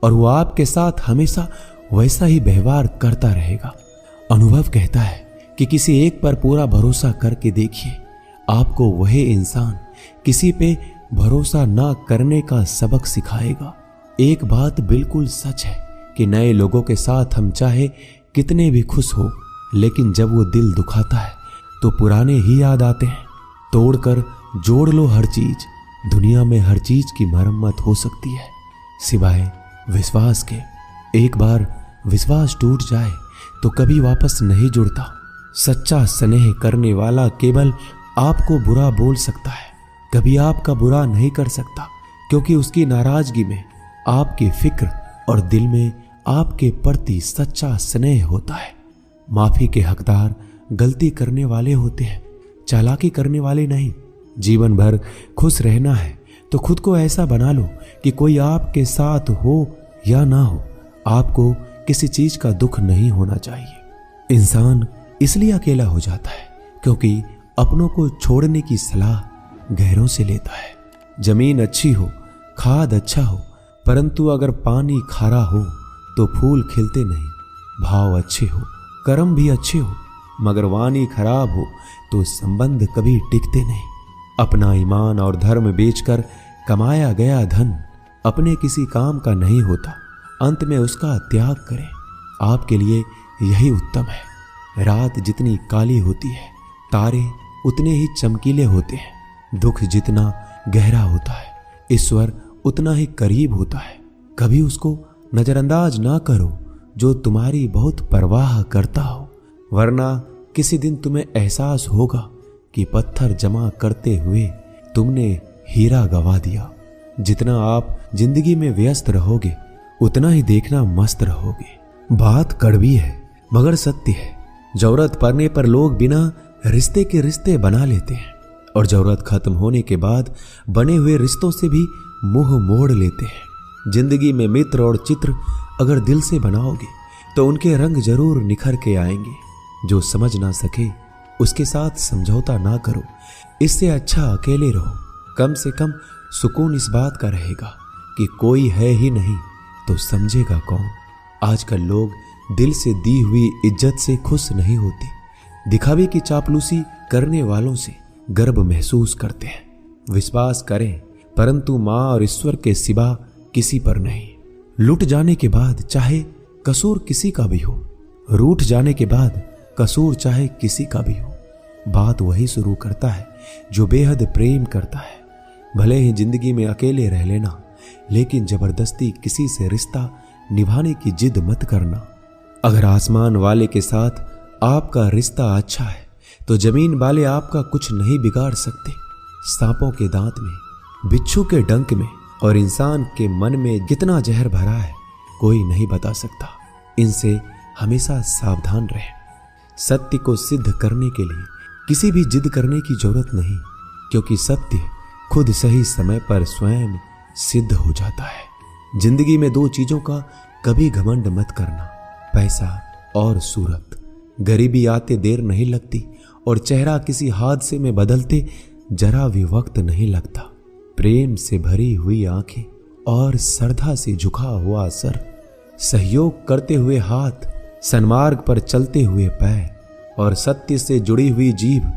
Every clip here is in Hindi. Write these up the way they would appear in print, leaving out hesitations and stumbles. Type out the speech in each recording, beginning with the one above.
और वो आपके साथ हमेशा वैसा ही व्यवहार करता रहेगा। अनुभव कहता है कि किसी एक पर पूरा भरोसा करके देखिए, आपको वही इंसान किसी पे भरोसा ना करने का सबक सिखाएगा। एक बात बिल्कुल सच है कि नए लोगों के साथ हम चाहे कितने भी खुश हो, लेकिन जब वो दिल दुखाता है तो पुराने ही याद आते हैं। तोड़कर जोड़ लो हर चीज, दुनिया में हर चीज की मरम्मत हो सकती है सिवाय विश्वास के। एक बार विश्वास टूट जाए तो कभी वापस नहीं जुड़ता। सच्चा स्नेह करने वाला केवल आपको बुरा बोल सकता है, कभी आपका बुरा नहीं कर सकता, क्योंकि उसकी नाराजगी में आपकी फिक्र और दिल में आपके प्रति सच्चा स्नेह होता है। माफी के हकदार गलती करने वाले होते हैं, चालाकी करने वाले नहीं। जीवन भर खुश रहना है तो खुद को ऐसा बना लो कि कोई आपके साथ हो या ना हो, आपको किसी चीज का दुख नहीं होना चाहिए। इंसान इसलिए अकेला हो जाता है क्योंकि अपनों को छोड़ने की सलाह गैरों से लेता है। जमीन अच्छी हो, खाद अच्छा हो, परंतु अगर पानी खारा हो तो फूल खिलते नहीं। भाव अच्छे हो, कर्म भी अच्छे हो, मगर वाणी खराब हो तो संबंध कभी टिकते नहीं। अपना ईमान और धर्म बेचकर कमाया गया धन अपने किसी काम का नहीं होता, अंत में उसका त्याग करें। आपके लिए यही उत्तम है। रात जितनी काली होती है, तारे उतने ही चमकीले होते हैं। दुख जितना गहरा होता है, ईश्वर उतना ही करीब होता है। कभी उसको नजरअंदाज ना करो जो तुम्हारी बहुत परवाह करता हो, वरना किसी दिन तुम्हें एहसास होगा कि पत्थर जमा करते हुए तुमने हीरा गवा दिया। जितना आप जिंदगी में व्यस्त रहोगे उतना ही देखना मस्त रहोगे। बात कड़वी है मगर सत्य है। जरूरत पड़ने पर लोग बिना रिश्ते के रिश्ते बना लेते हैं और जरूरत खत्म होने के बाद बने हुए रिश्तों से भी मुंह मोड़ लेते हैं। जिंदगी में मित्र और चित्र अगर दिल से बनाओगे तो उनके रंग जरूर निखर के आएंगे। जो समझ ना सके उसके साथ समझौता ना करो, इससे अच्छा अकेले रहो। कम से कम सुकून इस बात का रहेगा कि कोई है ही नहीं तो समझेगा कौन। आजकल लोग दिल से दी हुई इज्जत से खुश नहीं होते, दिखावे की चापलूसी करने वालों से गर्व महसूस करते हैं। विश्वास करें परंतु मां और ईश्वर के सिवा किसी पर नहीं। लुट जाने के बाद चाहे कसूर किसी का भी हो, रूठ जाने के बाद कसूर चाहे किसी का भी हो, बात वही शुरू करता है जो बेहद प्रेम करता है। भले ही जिंदगी में अकेले रह लेना, लेकिन जबरदस्ती किसी से रिश्ता निभाने की जिद मत करना। अगर आसमान वाले के साथ आपका रिश्ता अच्छा है तो जमीन वाले आपका कुछ नहीं बिगाड़ सकते। सांपों के दांत में, बिच्छू के डंक में और इंसान के मन में कितना जहर भरा है कोई नहीं बता सकता। इनसे हमेशा सावधान रहें। सत्य को सिद्ध करने के लिए किसी भी जिद करने की जरूरत नहीं, क्योंकि सत्य खुद सही समय पर स्वयं सिद्ध हो जाता है। जिंदगी में दो चीजों का कभी घमंड मत करना, पैसा और सूरत। गरीबी आते देर नहीं लगती और चेहरा किसी हादसे में बदलते जरा भी वक्त नहीं लगता। प्रेम से भरी हुई आंखें और श्रद्धा से झुका हुआ सर, सहयोग करते हुए हाथ, सन्मार्ग पर चलते हुए पैर और सत्य से जुड़ी हुई जीभ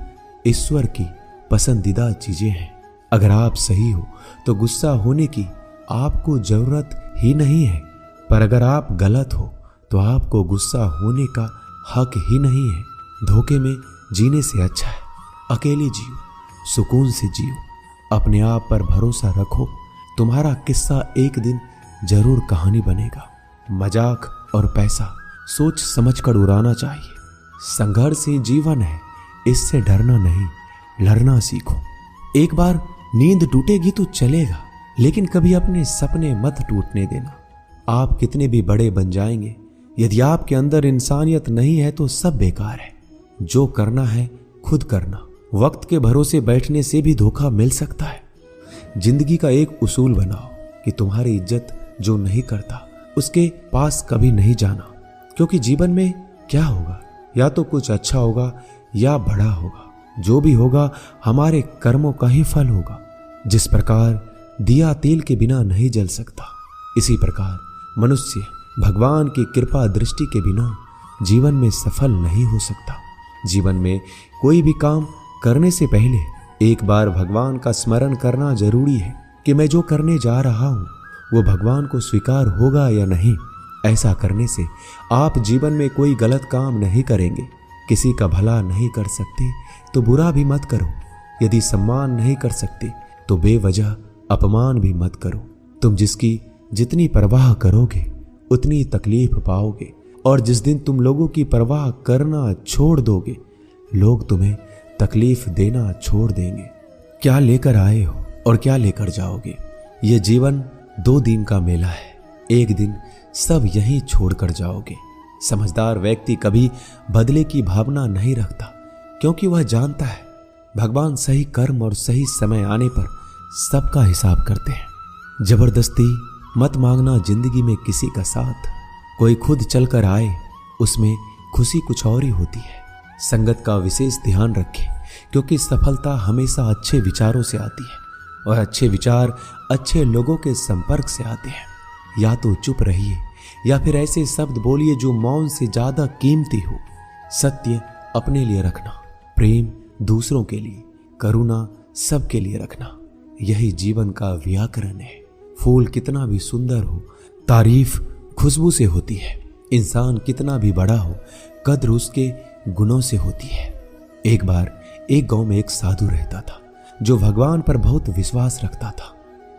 ईश्वर की पसंदीदा चीजें हैं। अगर आप सही हो तो गुस्सा होने की आपको जरूरत ही नहीं है, पर अगर आप गलत हो तो आपको गुस्सा होने का हक ही नहीं है। धोखे में जीने से अच्छा है अकेले जियो, सुकून से जियो, अपने आप पर भरोसा रखो। तुम्हारा किस्सा एक दिन जरूर कहानी बनेगा। मजाक और पैसा सोच समझकर उड़ाना चाहिए। संघर्ष ही जीवन है, इससे डरना नहीं, लड़ना सीखो। एक बार नींद टूटेगी तो चलेगा, लेकिन कभी अपने सपने मत टूटने देना। आप कितने भी बड़े बन जाएंगे, यदि आपके अंदर इंसानियत नहीं है तो सब बेकार है। जो करना है खुद करना। वक्त के भरोसे बैठने से भी धोखा मिल सकता है। जिंदगी का एक उसूल बनाओ कि तुम्हारी इज्जत जो नहीं करता उसके पास कभी नहीं जाना, क्योंकि जीवन में क्या होगा, या तो कुछ अच्छा होगा या बड़ा होगा। जो भी होगा हमारे कर्मों का ही फल होगा। जिस प्रकार दिया तेल के बिना नहीं जल सकता, इसी प्रकार मनुष्य भगवान की कृपा दृष्टि के बिना जीवन में सफल नहीं हो सकता। जीवन में कोई भी काम करने से पहले एक बार भगवान का स्मरण करना जरूरी है कि मैं जो करने जा रहा हूं वो भगवान को स्वीकार होगा या नहीं। ऐसा करने से आप जीवन में कोई गलत काम नहीं करेंगे। किसी का भला नहीं कर सकते तो बुरा भी मत करो। यदि सम्मान नहीं कर सकते तो बेवजह अपमान भी मत करो। तुम जिसकी जितनी परवाह करोगे उतनी तकलीफ पाओगे, और जिस दिन तुम लोगों की परवाह करना छोड़ दोगे लोग तुम्हें तकलीफ देना छोड़ देंगे। क्या लेकर आए हो और क्या लेकर जाओगे? ये जीवन 2 दिन का मेला है। एक दिन सब यहीं छोड़कर जाओगे। समझदार व्यक्ति कभी बदले की भावना नहीं रखता, क्योंकि वह जानता है भगवान सही कर्म और सही समय आने पर सबका हिसाब करते हैं। जबरदस्ती मत मांगना जिंदगी में किसी का साथ। कोई खुद चलकर आए उसमें खुशी कुछ और ही होती है। संगत का विशेष ध्यान रखें, क्योंकि सफलता हमेशा अच्छे विचारों से आती है और अच्छे विचार अच्छे लोगों के संपर्क से आते हैं। या तो चुप रहिए या फिर ऐसे शब्द बोलिए जो मौन से ज्यादा कीमती हो। सत्य अपने लिए रखना, प्रेम दूसरों के लिए, करुणा सबके लिए रखना, यही जीवन का व्याकरण है। फूल कितना भी सुंदर हो, तारीफ खुशबू से होती है। इंसान कितना भी बड़ा हो, कद्र उसके गुणों से होती है। एक बार एक गांव में एक साधु रहता था जो भगवान पर बहुत विश्वास रखता था।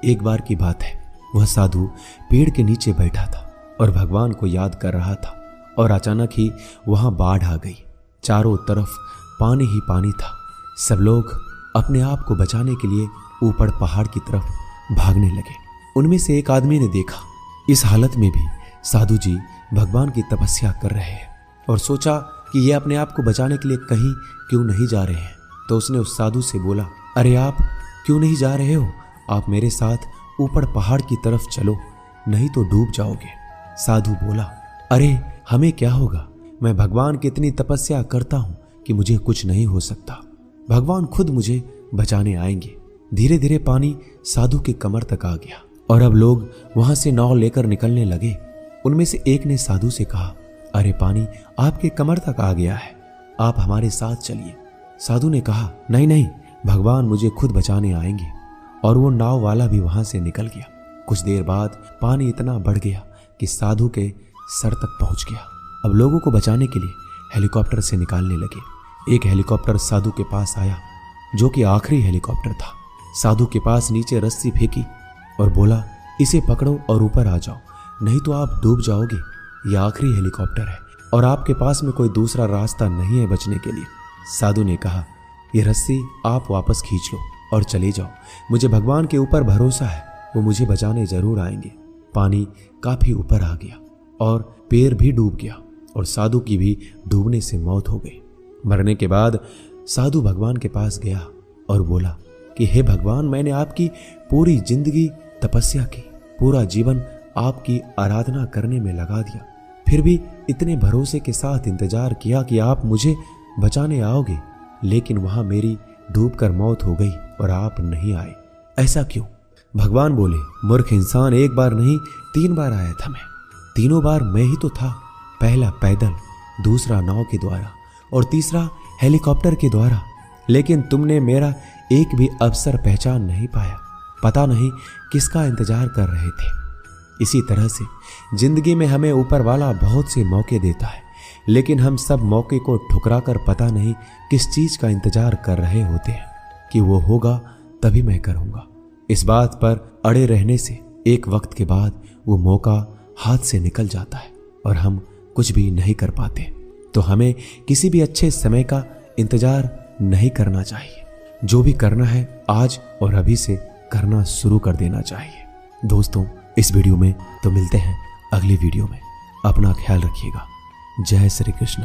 एक बार की बात है, वह साधु पेड़ के नीचे बैठा था और भगवान को याद कर रहा था, और अचानक ही वहां बाढ़ आ गई। चारों तरफ पानी ही पानी था। सब लोग अपने आप को बचाने के लिए ऊपर पहाड़ की तरफ भागने लगे। उनमें से एक आदमी ने देखा इस हालत में भी साधु जी भगवान की तपस्या कर रहे हैं, और सोचा कि ये अपने आप को बचाने के लिए कहीं क्यों नहीं जा रहे हैं। तो उसने उस साधु से बोला, अरे आप क्यों नहीं जा रहे हो? आप मेरे साथ ऊपर पहाड़ की तरफ चलो, नहीं तो डूब जाओगे। साधु बोला, अरे हमें क्या होगा? मैं भगवान की इतनी तपस्या करता हूं कि मुझे कुछ नहीं हो सकता। भगवान खुद मुझे बचाने आएंगे। धीरे धीरे पानी साधु के कमर तक आ गया और अब लोग वहां से नाव लेकर निकलने लगे। उनमें से एक ने साधु से कहा, अरे पानी आपके कमर तक आ गया है, आप हमारे साथ चलिए। साधु ने कहा, नहीं नहीं, भगवान मुझे खुद बचाने आएंगे। और वो नाव वाला भी वहां से निकल गया। कुछ देर बाद पानी इतना बढ़ गया कि साधु के सर तक पहुंच गया। अब लोगों को बचाने के लिए हेलीकॉप्टर से निकालने लगे। एक हेलीकॉप्टर साधु के पास आया, जो कि आखिरी हेलीकॉप्टर था। साधु के पास नीचे रस्सी फेंकी और बोला, इसे पकड़ो और ऊपर आ जाओ, नहीं तो आप डूब जाओगे। यह आखिरी हेलीकॉप्टर है और आपके पास में कोई दूसरा रास्ता नहीं है बचने के लिए। साधु ने कहा, यह रस्सी आप वापस खींच लो और चले जाओ। मुझे भगवान के ऊपर भरोसा है, वो मुझे बचाने जरूर आएंगे। पानी काफी ऊपर आ गया और पैर भी डूब गया और साधु की भी डूबने से मौत हो गई। मरने के बाद साधु भगवान के पास गया और बोला कि हे भगवान, मैंने आपकी पूरी जिंदगी तपस्या की, पूरा जीवन आपकी आराधना करने में लगा दिया, फिर भी इतने भरोसे के साथ इंतजार किया कि आप मुझे बचाने आओगे, लेकिन वहां मेरी डूबकर मौत हो गई और आप नहीं आए। ऐसा क्यों? भगवान बोले, मूर्ख इंसान, एक बार नहीं 3 बार आया था मैं। तीनों बार मैं ही तो था। पहला पैदल, दूसरा नाव के द्वारा और तीसरा हेलीकॉप्टर के द्वारा, लेकिन तुमने मेरा एक भी अवसर पहचान नहीं पाया। पता नहीं किसका इंतजार कर रहे थे। इसी तरह से जिंदगी में हमें ऊपर वाला बहुत से मौके देता है, लेकिन हम सब मौके को ठुकराकर पता नहीं किस चीज का इंतजार कर रहे होते हैं कि वो होगा तभी मैं करूंगा। इस बात पर अड़े रहने से एक वक्त के बाद वो मौका हाथ से निकल जाता है और हम कुछ भी नहीं कर पाते। तो हमें किसी भी अच्छे समय का इंतजार नहीं करना चाहिए। जो भी करना है आज और अभी से करना शुरू कर देना चाहिए। दोस्तों, इस वीडियो में तो मिलते हैं अगली वीडियो में। अपना ख्याल रखिएगा। जय श्री कृष्ण।